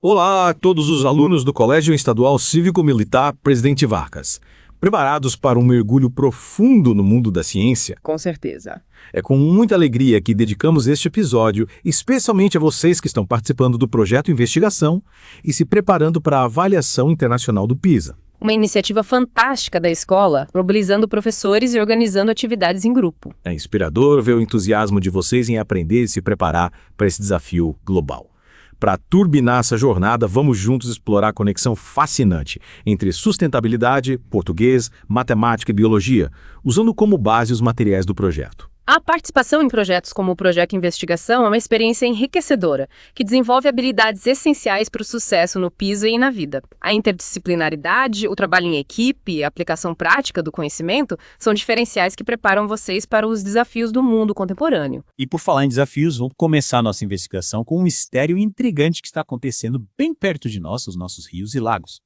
Olá a todos os alunos do Colégio Estadual Cívico-Militar Presidente Vargas. Preparados para um mergulho profundo no mundo da ciência? Com certeza. É com muita alegria que dedicamos este episódio, especialmente a vocês que estão participando do projeto Investigação e se preparando para a avaliação internacional do PISA. Uma iniciativa fantástica da escola, mobilizando professores e organizando atividades em grupo. É inspirador ver o entusiasmo de vocês em aprender e se preparar para esse desafio global. Para turbinar essa jornada, vamos juntos explorar a conexão fascinante entre sustentabilidade, português, matemática e biologia, usando como base os materiais do projeto. A participação em projetos como o Projeto Investigação é uma experiência enriquecedora, que desenvolve habilidades essenciais para o sucesso no PISA e na vida. A interdisciplinaridade, o trabalho em equipe e a aplicação prática do conhecimento são diferenciais que preparam vocês para os desafios do mundo contemporâneo. E por falar em desafios, vamos começar a nossa investigação com um mistério intrigante que está acontecendo bem perto de nós, os nossos rios e lagos.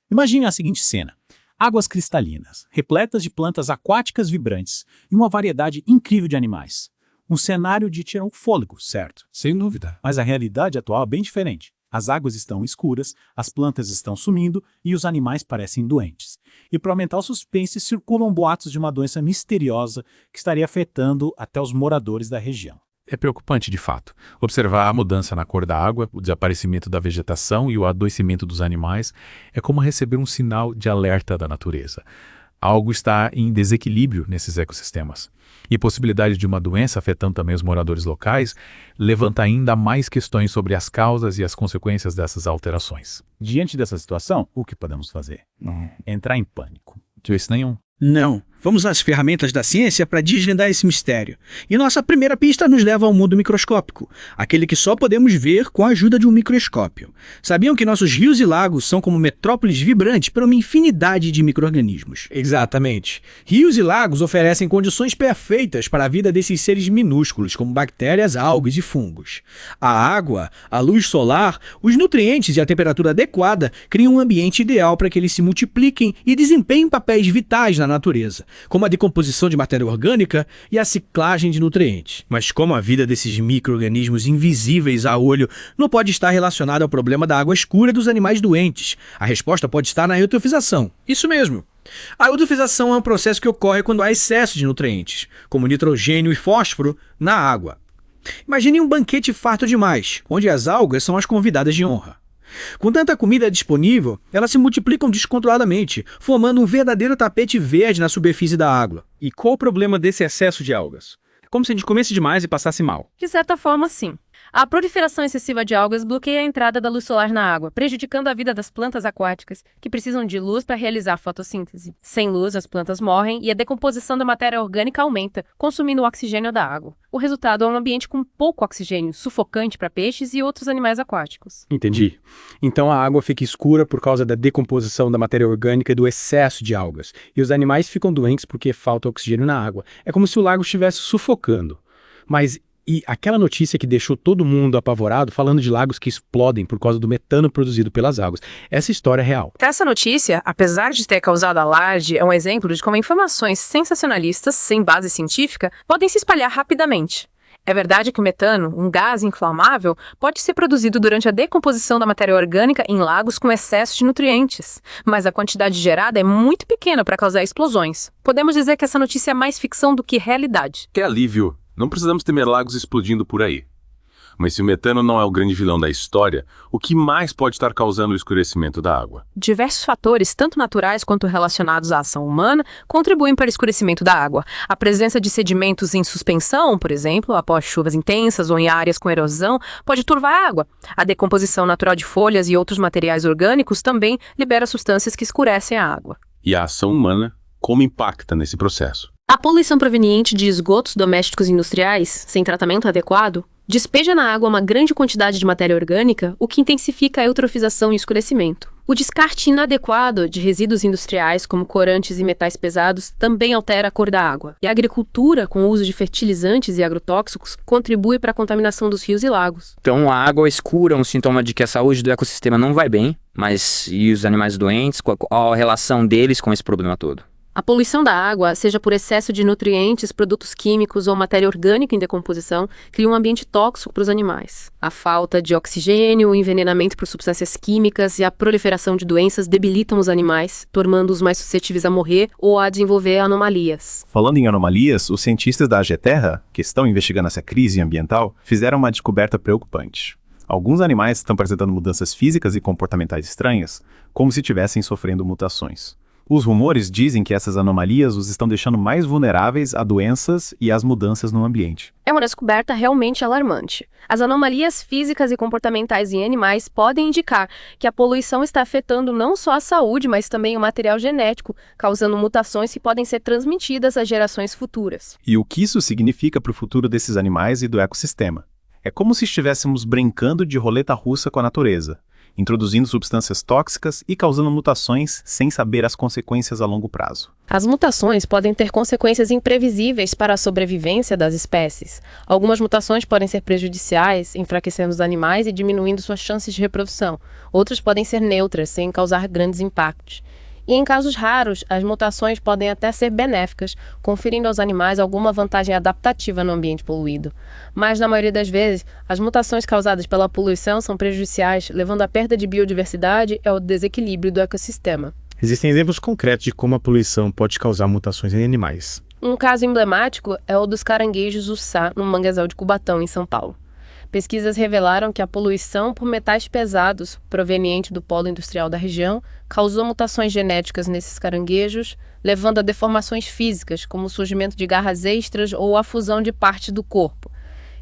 Imagine a seguinte cena. Águas cristalinas, repletas de plantas aquáticas vibrantes e uma variedade incrível de animais. Um cenário de tirar o fôlego, certo? Sem dúvida. Mas a realidade atual é bem diferente. As águas estão escuras, as plantas estão sumindo e os animais parecem doentes. E para aumentar o suspense, circulam boatos de uma doença misteriosa que estaria afetando até os moradores da região. É preocupante, de fato. Observar a mudança na cor da água, o desaparecimento da vegetação e o adoecimento dos animais é como receber um sinal de alerta da natureza. Algo está em desequilíbrio nesses ecossistemas. E a possibilidade de uma doença afetando também os moradores locais levanta ainda mais questões sobre as causas e as consequências dessas alterações. Diante dessa situação, o que podemos fazer? Entrar em pânico. De vez nenhum. Não. Vamos às ferramentas da ciência para desvendar esse mistério. E nossa primeira pista nos leva ao mundo microscópico, aquele que só podemos ver com a ajuda de um microscópio. Sabiam que nossos rios e lagos são como metrópoles vibrantes para uma infinidade de micro-organismos? Exatamente. Rios e lagos oferecem condições perfeitas para a vida desses seres minúsculos, como bactérias, algas e fungos. A água, a luz solar, os nutrientes e a temperatura adequada criam um ambiente ideal para que eles se multipliquem e desempenhem papéis vitais na natureza, como a decomposição de matéria orgânica e a ciclagem de nutrientes. Mas como a vida desses micro-organismos invisíveis a olho não pode estar relacionada ao problema da água escura dos animais doentes, a resposta pode estar na eutrofização. Isso mesmo. A eutrofização é um processo que ocorre quando há excesso de nutrientes, como nitrogênio e fósforo, na água. Imagine um banquete farto demais, onde as algas são as convidadas de honra. Com tanta comida disponível, elas se multiplicam descontroladamente, formando um verdadeiro tapete verde na superfície da água. E qual o problema desse excesso de algas? É como se a gente comesse demais e passasse mal. De certa forma, sim. A proliferação excessiva de algas bloqueia a entrada da luz solar na água, prejudicando a vida das plantas aquáticas, que precisam de luz para realizar a fotossíntese. Sem luz, as plantas morrem e a decomposição da matéria orgânica aumenta, consumindo o oxigênio da água. O resultado é um ambiente com pouco oxigênio, sufocante para peixes e outros animais aquáticos. Entendi. Então a água fica escura por causa da decomposição da matéria orgânica e do excesso de algas. E os animais ficam doentes porque falta oxigênio na água. É como se o lago estivesse sufocando. Mas e aquela notícia que deixou todo mundo apavorado, falando de lagos que explodem por causa do metano produzido pelas águas. Essa história é real. Essa notícia, apesar de ter causado alarde, é um exemplo de como informações sensacionalistas, sem base científica, podem se espalhar rapidamente. É verdade que o metano, um gás inflamável, pode ser produzido durante a decomposição da matéria orgânica em lagos com excesso de nutrientes, mas a quantidade gerada é muito pequena para causar explosões. Podemos dizer que essa notícia é mais ficção do que realidade. Que alívio! Não precisamos temer lagos explodindo por aí. Mas se o metano não é o grande vilão da história, o que mais pode estar causando o escurecimento da água? Diversos fatores, tanto naturais quanto relacionados à ação humana, contribuem para o escurecimento da água. A presença de sedimentos em suspensão, por exemplo, após chuvas intensas ou em áreas com erosão, pode turvar a água. A decomposição natural de folhas e outros materiais orgânicos também libera substâncias que escurecem a água. E a ação humana, como impacta nesse processo? A poluição proveniente de esgotos domésticos e industriais, sem tratamento adequado, despeja na água uma grande quantidade de matéria orgânica, o que intensifica a eutrofização e escurecimento. O descarte inadequado de resíduos industriais, como corantes e metais pesados, também altera a cor da água. E a agricultura, com o uso de fertilizantes e agrotóxicos, contribui para a contaminação dos rios e lagos. Então a água escura é um sintoma de que a saúde do ecossistema não vai bem, mas e os animais doentes, qual a relação deles com esse problema todo? A poluição da água, seja por excesso de nutrientes, produtos químicos ou matéria orgânica em decomposição, cria um ambiente tóxico para os animais. A falta de oxigênio, o envenenamento por substâncias químicas e a proliferação de doenças debilitam os animais, tornando-os mais suscetíveis a morrer ou a desenvolver anomalias. Falando em anomalias, os cientistas da AGETerra, que estão investigando essa crise ambiental, fizeram uma descoberta preocupante. Alguns animais estão apresentando mudanças físicas e comportamentais estranhas, como se estivessem sofrendo mutações. Os rumores dizem que essas anomalias os estão deixando mais vulneráveis a doenças e às mudanças no ambiente. É uma descoberta realmente alarmante. As anomalias físicas e comportamentais em animais podem indicar que a poluição está afetando não só a saúde, mas também o material genético, causando mutações que podem ser transmitidas às gerações futuras. E o que isso significa para o futuro desses animais e do ecossistema? É como se estivéssemos brincando de roleta russa com a natureza, introduzindo substâncias tóxicas e causando mutações sem saber as consequências a longo prazo. As mutações podem ter consequências imprevisíveis para a sobrevivência das espécies. Algumas mutações podem ser prejudiciais, enfraquecendo os animais e diminuindo suas chances de reprodução. Outras podem ser neutras, sem causar grandes impactos. E em casos raros, as mutações podem até ser benéficas, conferindo aos animais alguma vantagem adaptativa no ambiente poluído. Mas, na maioria das vezes, as mutações causadas pela poluição são prejudiciais, levando à perda de biodiversidade e ao desequilíbrio do ecossistema. Existem exemplos concretos de como a poluição pode causar mutações em animais. Um caso emblemático é o dos caranguejos uçá no manguezal de Cubatão, em São Paulo. Pesquisas revelaram que a poluição por metais pesados, proveniente do polo industrial da região, causou mutações genéticas nesses caranguejos, levando a deformações físicas, como o surgimento de garras extras ou a fusão de partes do corpo.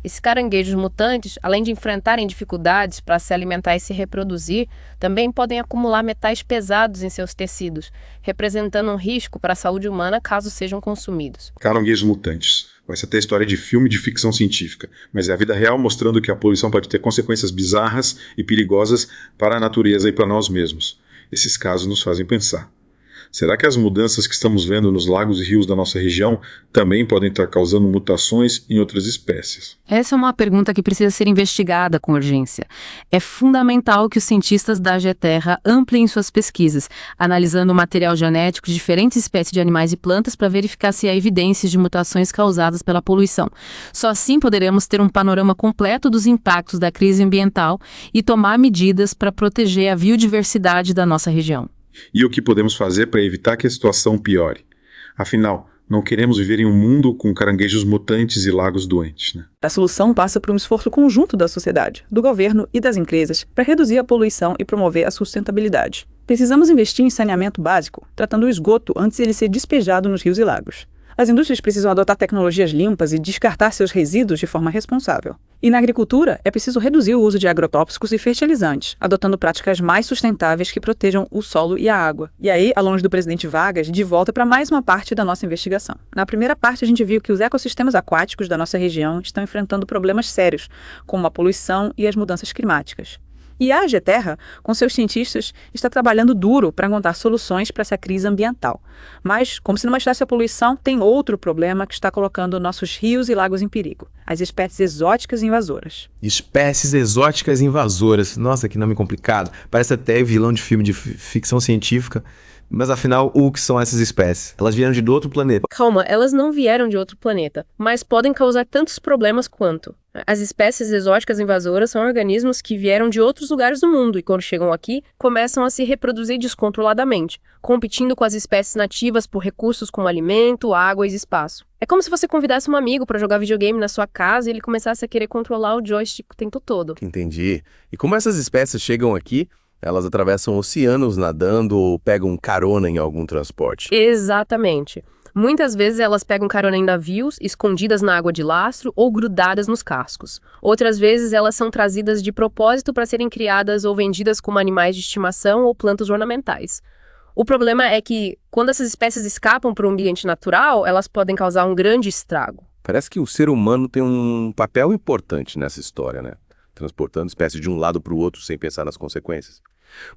Esses caranguejos mutantes, além de enfrentarem dificuldades para se alimentar e se reproduzir, também podem acumular metais pesados em seus tecidos, representando um risco para a saúde humana caso sejam consumidos. Caranguejos mutantes. Parece até história de filme de ficção científica, mas é a vida real mostrando que a poluição pode ter consequências bizarras e perigosas para a natureza e para nós mesmos. Esses casos nos fazem pensar. Será que as mudanças que estamos vendo nos lagos e rios da nossa região também podem estar causando mutações em outras espécies? Essa é uma pergunta que precisa ser investigada com urgência. É fundamental que os cientistas da AGETerra ampliem suas pesquisas, analisando o material genético de diferentes espécies de animais e plantas para verificar se há evidências de mutações causadas pela poluição. Só assim poderemos ter um panorama completo dos impactos da crise ambiental e tomar medidas para proteger a biodiversidade da nossa região. E o que podemos fazer para evitar que a situação piore? Afinal, não queremos viver em um mundo com caranguejos mutantes e lagos doentes, né? A solução passa por um esforço conjunto da sociedade, do governo e das empresas para reduzir a poluição e promover a sustentabilidade. Precisamos investir em saneamento básico, tratando o esgoto antes de ele ser despejado nos rios e lagos. As indústrias precisam adotar tecnologias limpas e descartar seus resíduos de forma responsável. E na agricultura, é preciso reduzir o uso de agrotóxicos e fertilizantes, adotando práticas mais sustentáveis que protejam o solo e a água. E aí, ao longe do presidente Vargas, de volta para mais uma parte da nossa investigação. Na primeira parte, a gente viu que os ecossistemas aquáticos da nossa região estão enfrentando problemas sérios, como a poluição e as mudanças climáticas. E a AGETerra, com seus cientistas, está trabalhando duro para encontrar soluções para essa crise ambiental. Mas, como se não bastasse a poluição, tem outro problema que está colocando nossos rios e lagos em perigo: as espécies exóticas invasoras. Espécies exóticas invasoras. Nossa, que nome complicado. Parece até vilão de filme de ficção científica. Mas afinal, o que são essas espécies? Elas vieram de outro planeta. Calma, elas não vieram de outro planeta, mas podem causar tantos problemas quanto. As espécies exóticas invasoras são organismos que vieram de outros lugares do mundo e, quando chegam aqui, começam a se reproduzir descontroladamente, competindo com as espécies nativas por recursos como alimento, água e espaço. É como se você convidasse um amigo para jogar videogame na sua casa e ele começasse a querer controlar o joystick o tempo todo. Entendi. E como essas espécies chegam aqui? Elas atravessam oceanos nadando ou pegam carona em algum transporte? Exatamente. Muitas vezes elas pegam carona em navios, escondidas na água de lastro ou grudadas nos cascos. Outras vezes elas são trazidas de propósito para serem criadas ou vendidas como animais de estimação ou plantas ornamentais. O problema é que, quando essas espécies escapam para o ambiente natural, elas podem causar um grande estrago. Parece que o ser humano tem um papel importante nessa história, né? Transportando espécies de um lado para o outro sem pensar nas consequências.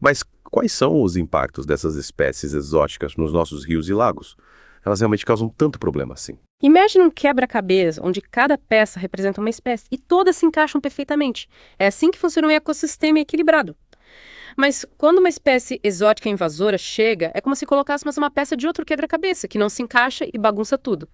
Mas quais são os impactos dessas espécies exóticas nos nossos rios e lagos? Elas realmente causam tanto problema assim. Imagine um quebra-cabeça onde cada peça representa uma espécie e todas se encaixam perfeitamente. É assim que funciona um ecossistema equilibrado. Mas quando uma espécie exótica invasora chega, é como se colocássemos uma peça de outro quebra-cabeça, que não se encaixa e bagunça tudo.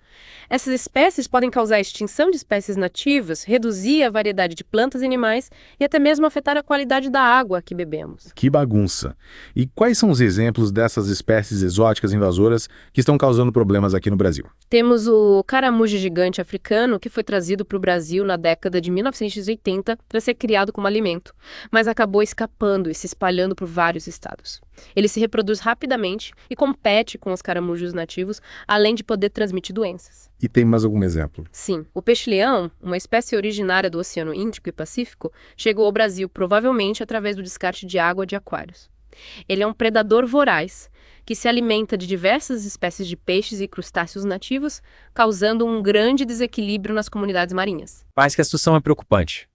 Essas espécies podem causar a extinção de espécies nativas, reduzir a variedade de plantas e animais e até mesmo afetar a qualidade da água que bebemos. Que bagunça! E quais são os exemplos dessas espécies exóticas invasoras que estão causando problemas aqui no Brasil? Temos o caramujo gigante africano, que foi trazido para o Brasil na década de 1980 para ser criado como alimento, mas acabou escapando e se espalhando por vários estados. Ele se reproduz rapidamente e compete com os caramujos nativos, além de poder transmitir doenças. E tem mais algum exemplo? Sim, o peixe-leão, uma espécie originária do Oceano Índico e Pacífico, chegou ao Brasil provavelmente através do descarte de água de aquários. Ele é um predador voraz, que se alimenta de diversas espécies de peixes e crustáceos nativos, causando um grande desequilíbrio nas comunidades marinhas. Parece que a situação é preocupante.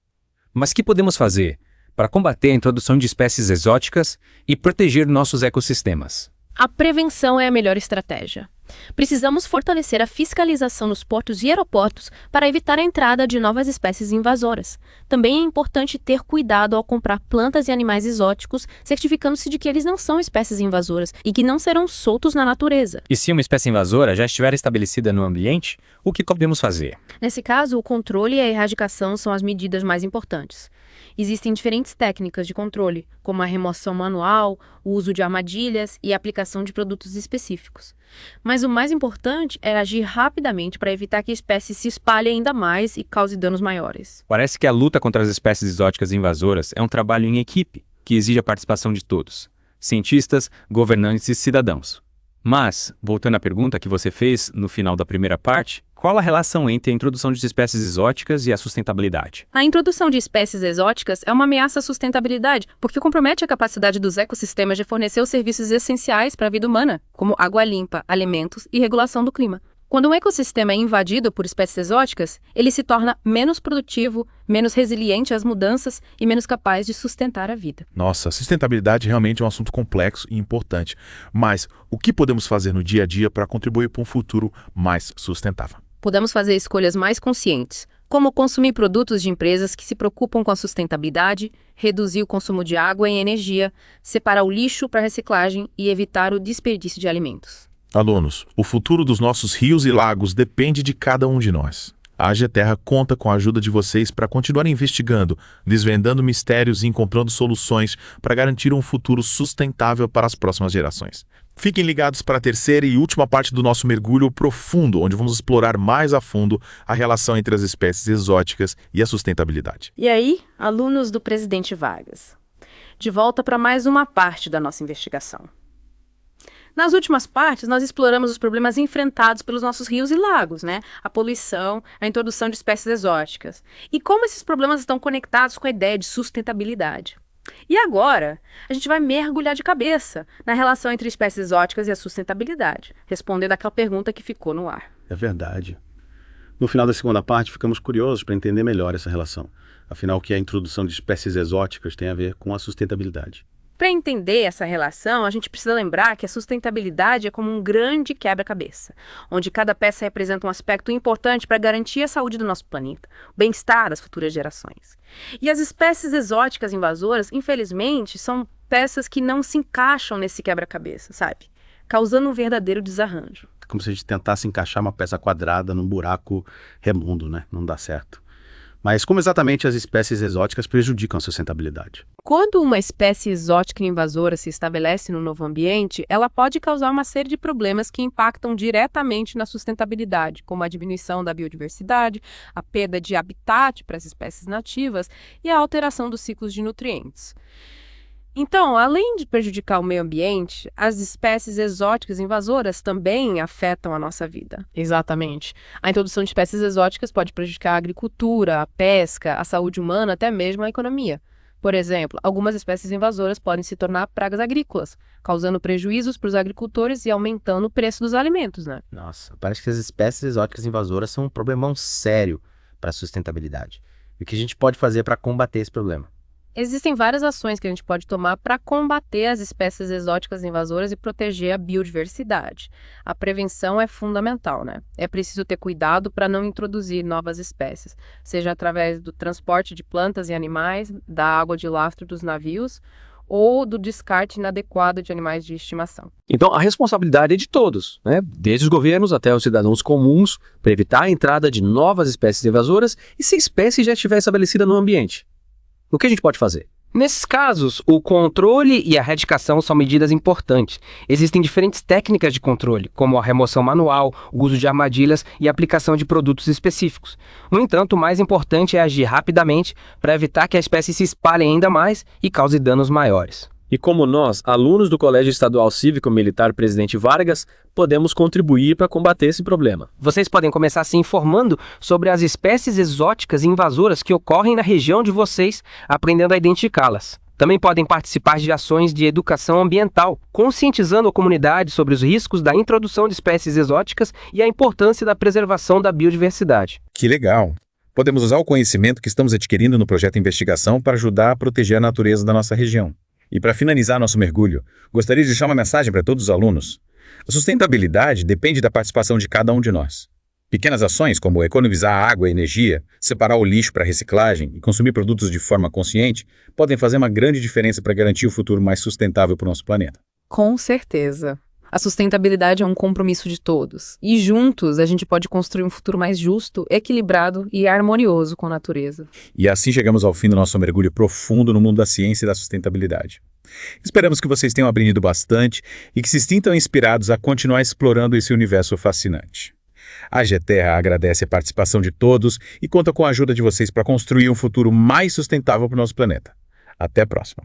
Mas o que podemos fazer para combater a introdução de espécies exóticas e proteger nossos ecossistemas? A prevenção é a melhor estratégia. Precisamos fortalecer a fiscalização nos portos e aeroportos para evitar a entrada de novas espécies invasoras. Também é importante ter cuidado ao comprar plantas e animais exóticos, certificando-se de que eles não são espécies invasoras e que não serão soltos na natureza. E se uma espécie invasora já estiver estabelecida no ambiente, o que podemos fazer? Nesse caso, o controle e a erradicação são as medidas mais importantes. Existem diferentes técnicas de controle, como a remoção manual, o uso de armadilhas e a aplicação de produtos específicos. Mas o mais importante é agir rapidamente para evitar que a espécie se espalhe ainda mais e cause danos maiores. Parece que a luta contra as espécies exóticas invasoras é um trabalho em equipe, que exige a participação de todos, cientistas, governantes e cidadãos. Mas, voltando à pergunta que você fez no final da primeira parte, qual a relação entre a introdução de espécies exóticas e a sustentabilidade? A introdução de espécies exóticas é uma ameaça à sustentabilidade, porque compromete a capacidade dos ecossistemas de fornecer os serviços essenciais para a vida humana, como água limpa, alimentos e regulação do clima. Quando um ecossistema é invadido por espécies exóticas, ele se torna menos produtivo, menos resiliente às mudanças e menos capaz de sustentar a vida. Nossa, sustentabilidade realmente é um assunto complexo e importante. Mas o que podemos fazer no dia a dia para contribuir para um futuro mais sustentável? Podemos fazer escolhas mais conscientes, como consumir produtos de empresas que se preocupam com a sustentabilidade, reduzir o consumo de água e energia, separar o lixo para reciclagem e evitar o desperdício de alimentos. Alunos, o futuro dos nossos rios e lagos depende de cada um de nós. A AGETerra conta com a ajuda de vocês para continuar investigando, desvendando mistérios e encontrando soluções para garantir um futuro sustentável para as próximas gerações. Fiquem ligados para a terceira e última parte do nosso mergulho profundo, onde vamos explorar mais a fundo a relação entre as espécies exóticas e a sustentabilidade. E aí, alunos do Presidente Vargas, de volta para mais uma parte da nossa investigação. Nas últimas partes, nós exploramos os problemas enfrentados pelos nossos rios e lagos, né? A poluição, a introdução de espécies exóticas. E como esses problemas estão conectados com a ideia de sustentabilidade. E agora, a gente vai mergulhar de cabeça na relação entre espécies exóticas e a sustentabilidade, respondendo àquela pergunta que ficou no ar. É verdade. No final da segunda parte, ficamos curiosos para entender melhor essa relação. Afinal, o que a introdução de espécies exóticas tem a ver com a sustentabilidade? Para entender essa relação, a gente precisa lembrar que a sustentabilidade é como um grande quebra-cabeça, onde cada peça representa um aspecto importante para garantir a saúde do nosso planeta, o bem-estar das futuras gerações. E as espécies exóticas invasoras, infelizmente, são peças que não se encaixam nesse quebra-cabeça, sabe? Causando um verdadeiro desarranjo. É como se a gente tentasse encaixar uma peça quadrada num buraco redondo, né? Não dá certo. Mas como exatamente as espécies exóticas prejudicam a sustentabilidade? Quando uma espécie exótica invasora se estabelece no novo ambiente, ela pode causar uma série de problemas que impactam diretamente na sustentabilidade, como a diminuição da biodiversidade, a perda de habitat para as espécies nativas e a alteração dos ciclos de nutrientes. Então, além de prejudicar o meio ambiente, as espécies exóticas invasoras também afetam a nossa vida. Exatamente. A introdução de espécies exóticas pode prejudicar a agricultura, a pesca, a saúde humana, até mesmo a economia. Por exemplo, algumas espécies invasoras podem se tornar pragas agrícolas, causando prejuízos para os agricultores e aumentando o preço dos alimentos, né? Nossa, parece que as espécies exóticas invasoras são um problemão sério para a sustentabilidade. E o que a gente pode fazer para combater esse problema? Existem várias ações que a gente pode tomar para combater as espécies exóticas invasoras e proteger a biodiversidade. A prevenção é fundamental, né? É preciso ter cuidado para não introduzir novas espécies, seja através do transporte de plantas e animais, da água de lastro dos navios, ou do descarte inadequado de animais de estimação. Então, a responsabilidade é de todos, né? Desde os governos até os cidadãos comuns, para evitar a entrada de novas espécies invasoras e se a espécie já estiver estabelecida no ambiente. O que a gente pode fazer? Nesses casos, o controle e a erradicação são medidas importantes. Existem diferentes técnicas de controle, como a remoção manual, o uso de armadilhas e a aplicação de produtos específicos. No entanto, o mais importante é agir rapidamente para evitar que a espécie se espalhe ainda mais e cause danos maiores. E como nós, alunos do Colégio Estadual Cívico-Militar Presidente Vargas, podemos contribuir para combater esse problema. Vocês podem começar se informando sobre as espécies exóticas e invasoras que ocorrem na região de vocês, aprendendo a identificá-las. Também podem participar de ações de educação ambiental, conscientizando a comunidade sobre os riscos da introdução de espécies exóticas e a importância da preservação da biodiversidade. Que legal! Podemos usar o conhecimento que estamos adquirindo no projeto Investigação para ajudar a proteger a natureza da nossa região. E para finalizar nosso mergulho, gostaria de deixar uma mensagem para todos os alunos. A sustentabilidade depende da participação de cada um de nós. Pequenas ações como economizar água e energia, separar o lixo para reciclagem e consumir produtos de forma consciente podem fazer uma grande diferença para garantir o futuro mais sustentável para o nosso planeta. Com certeza. A sustentabilidade é um compromisso de todos. E juntos a gente pode construir um futuro mais justo, equilibrado e harmonioso com a natureza. E assim chegamos ao fim do nosso mergulho profundo no mundo da ciência e da sustentabilidade. Esperamos que vocês tenham aprendido bastante e que se sintam inspirados a continuar explorando esse universo fascinante. A GeTerra agradece a participação de todos e conta com a ajuda de vocês para construir um futuro mais sustentável para o nosso planeta. Até a próxima!